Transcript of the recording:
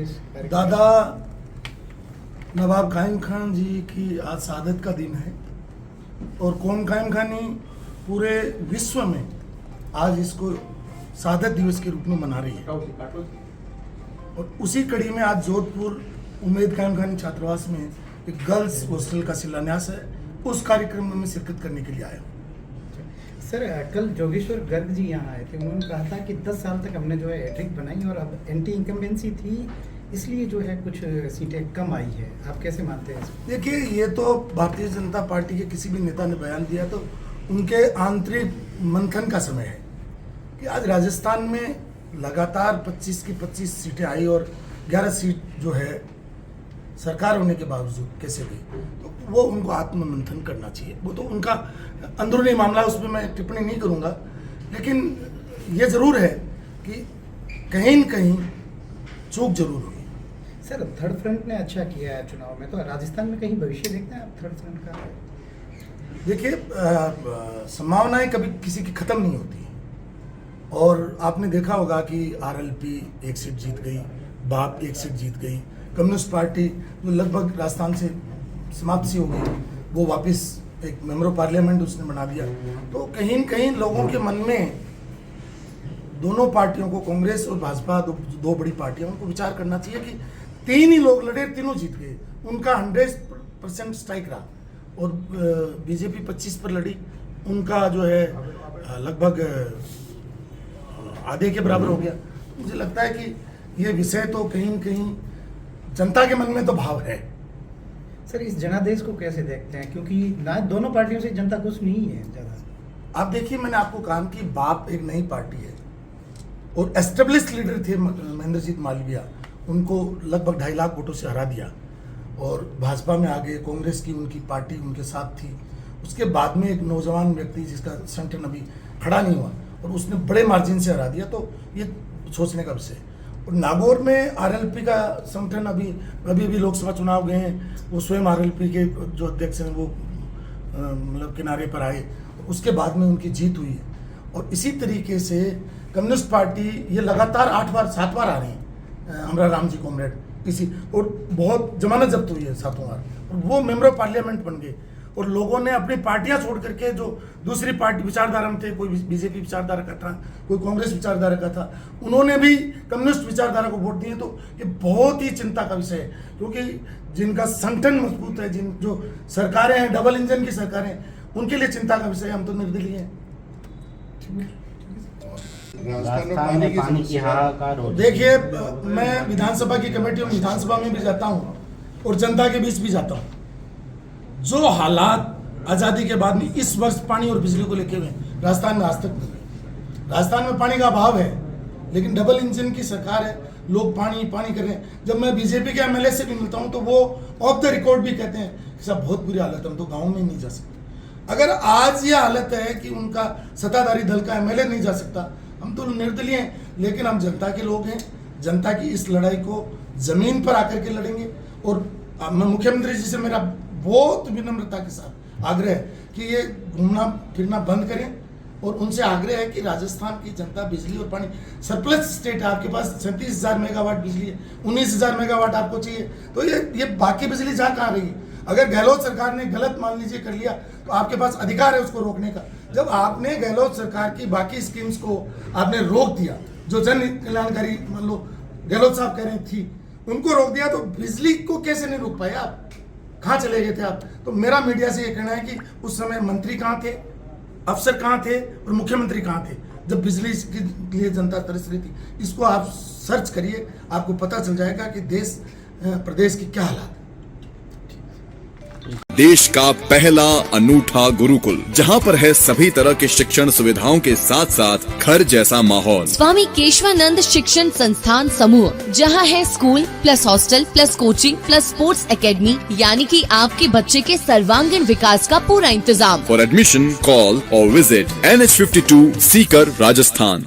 इस दादा नवाब कायम खान जी की आज शहादत का दिन है और कौम कायम खानी पूरे विश्व में आज इसको शहादत दिवस के रूप में मना रही है। और उसी कड़ी में आज जोधपुर उम्मेद कायम खानी छात्रावास में एक गर्ल्स हॉस्टल का शिलान्यास है। उस कार्यक्रम में मैं शिरकत करने के लिए आया हूँ। सर, कल जोगेश्वर गर्ग जी यहाँ आए थे। उन्होंने कहा था कि 10 साल तक हमने जो है हैट्रिक बनाई और अब एंटी इनकम्बेंसी थी, इसलिए जो है कुछ सीटें कम आई है। आप कैसे मानते हैं? देखिए, ये तो भारतीय जनता पार्टी के किसी भी नेता ने बयान दिया तो उनके आंतरिक मंथन का समय है कि आज राजस्थान में लगातार 25 की 25 सीटें आई और 11 सीट जो है सरकार होने के बावजूद कैसे गई, तो वो उनको आत्म मंथन करना चाहिए। वो तो उनका अंदरूनी मामला, उस पर मैं टिप्पणी नहीं करूँगा, लेकिन ये ज़रूर है कि कहीं न कहीं चूक जरूर हुई। सर, थर्ड फ्रंट ने अच्छा किया है चुनाव में, तो राजस्थान में कहीं भविष्य देखते हैं आप थर्ड फ्रंट का? देखिए, संभावनाएं कभी किसी की खत्म नहीं होती और आपने देखा होगा कि आरएलपी एक सीट जीत गई, बाप एक सीट जीत गई, कम्युनिस्ट पार्टी जो लगभग राजस्थान से समाप्त सी हो गई, वो वापस एक मेंबर ऑफ पार्लियामेंट उसने बना दिया। तो कहीं न कहीं लोगों के मन में दोनों पार्टियों को, कांग्रेस और भाजपा, दो बड़ी पार्टियों को विचार करना चाहिए कि तीन ही लोग लड़े, तीनों जीत गए, उनका 100% स्ट्राइक रहा और बीजेपी 25 पर लड़ी, उनका जो है लगभग आधे के बराबर हो गया। मुझे लगता है कि ये विषय तो कहीं न कहीं जनता के मन में तो भाव है। सर, इस जनादेश को कैसे देखते हैं, क्योंकि ना दोनों पार्टियों से जनता खुश नहीं है ज़्यादा? आप देखिए, मैंने आपको कहा कि बाप एक नई पार्टी है और एस्टेब्लिश्ड लीडर थे महेंद्रजीत मालवीया, उनको लगभग 2.5 लाख वोटों से हरा दिया और भाजपा में आ गए। कांग्रेस की उनकी पार्टी उनके साथ थी। उसके बाद में एक नौजवान व्यक्ति जिसका संगठन अभी खड़ा नहीं हुआ और उसने बड़े मार्जिन से हरा दिया, तो ये सोचने का विषय है। और नागौर में आरएलपी का संगठन अभी लोकसभा चुनाव गए हैं, वो स्वयं आरएलपी के जो अध्यक्ष हैं वो मतलब किनारे पर आए, उसके बाद में उनकी जीत हुई है। और इसी तरीके से कम्युनिस्ट पार्टी ये लगातार 7 बार आ रही है, हमरा राम जी कॉमरेड इसी, और बहुत जमानत जब्त हुई है 7 बार, और वो मेंबर ऑफ पार्लियामेंट बन गए। और लोगों ने अपनी पार्टियां छोड़ करके जो दूसरी पार्टी विचारधारा में थे, कोई बीजेपी विचारधारा का था, कोई कांग्रेस विचारधारा का था, उन्होंने भी कम्युनिस्ट विचारधारा को वोट दिए। तो ये बहुत ही चिंता का विषय है, क्योंकि जिनका संगठन मजबूत है, जो सरकारें हैं, डबल इंजन की सरकारें, उनके लिए चिंता का विषय। हम तो निर्दलीय हैं। राजस्थान में पानी की हाहाकार हो। देखिए, मैं विधानसभा की कमेटी में, विधानसभा में भी जाता हूँ और जनता के बीच भी जाता हूँ। जो हालात आज़ादी के बाद में इस वर्ष पानी और बिजली को लेके हुए राजस्थान में आज तक नहीं हुए। राजस्थान में पानी का अभाव है, लेकिन डबल इंजन की सरकार है, लोग पानी कर रहे हैं। जब मैं बीजेपी के एमएलए से भी मिलता हूं तो वो ऑफ द रिकॉर्ड भी कहते हैं कि साहब बहुत बुरी हालत है, हम तो गाँव में नहीं जा सकते। अगर आज ये हालत है कि उनका सत्ताधारी दल का एमएलए नहीं जा सकता, हम तो निर्दलीय हैं, लेकिन हम जनता के लोग हैं। जनता की इस लड़ाई को जमीन पर आकर के लड़ेंगे। और मैं मुख्यमंत्री जी से मेरा बहुत विनम्रता के साथ आग्रह है कि ये घूमना फिरना बंद करें, और उनसे आग्रह है कि राजस्थान की जनता बिजली और पानी, सरप्लस स्टेट है आपके पास, 37,000 मेगावाट बिजली है, 19,000 मेगावाट आपको चाहिए, तो ये बाकी बिजली जा कहाँ रही है? अगर गहलोत सरकार ने गलत मान लीजिए कर लिया तो आपके पास अधिकार है उसको रोकने का। जब आपने गहलोत सरकार की बाकी स्कीम्स को आपने रोक दिया, जो जन कल्याणकारी मान लो गहलोत साहब कह रहे थी, उनको रोक दिया, तो बिजली को कैसे नहीं रोक पाए आप? कहाँ चले गए थे आप? तो मेरा मीडिया से ये कहना है कि उस समय मंत्री कहाँ थे, अफसर कहाँ थे और मुख्यमंत्री कहाँ थे जब बिजली के लिए जनता तरस रही थी? इसको आप सर्च करिए, आपको पता चल जाएगा कि देश प्रदेश की क्या हालात है। देश का पहला अनूठा गुरुकुल, जहां पर है सभी तरह के शिक्षण सुविधाओं के साथ साथ घर जैसा माहौल। स्वामी केशवानंद शिक्षण संस्थान समूह, जहां है school plus hostel plus coaching plus sports academy, यानी कि आपके बच्चे के सर्वांगीण विकास का पूरा इंतजाम। फॉर एडमिशन कॉल और विजिट NH52 सीकर, राजस्थान।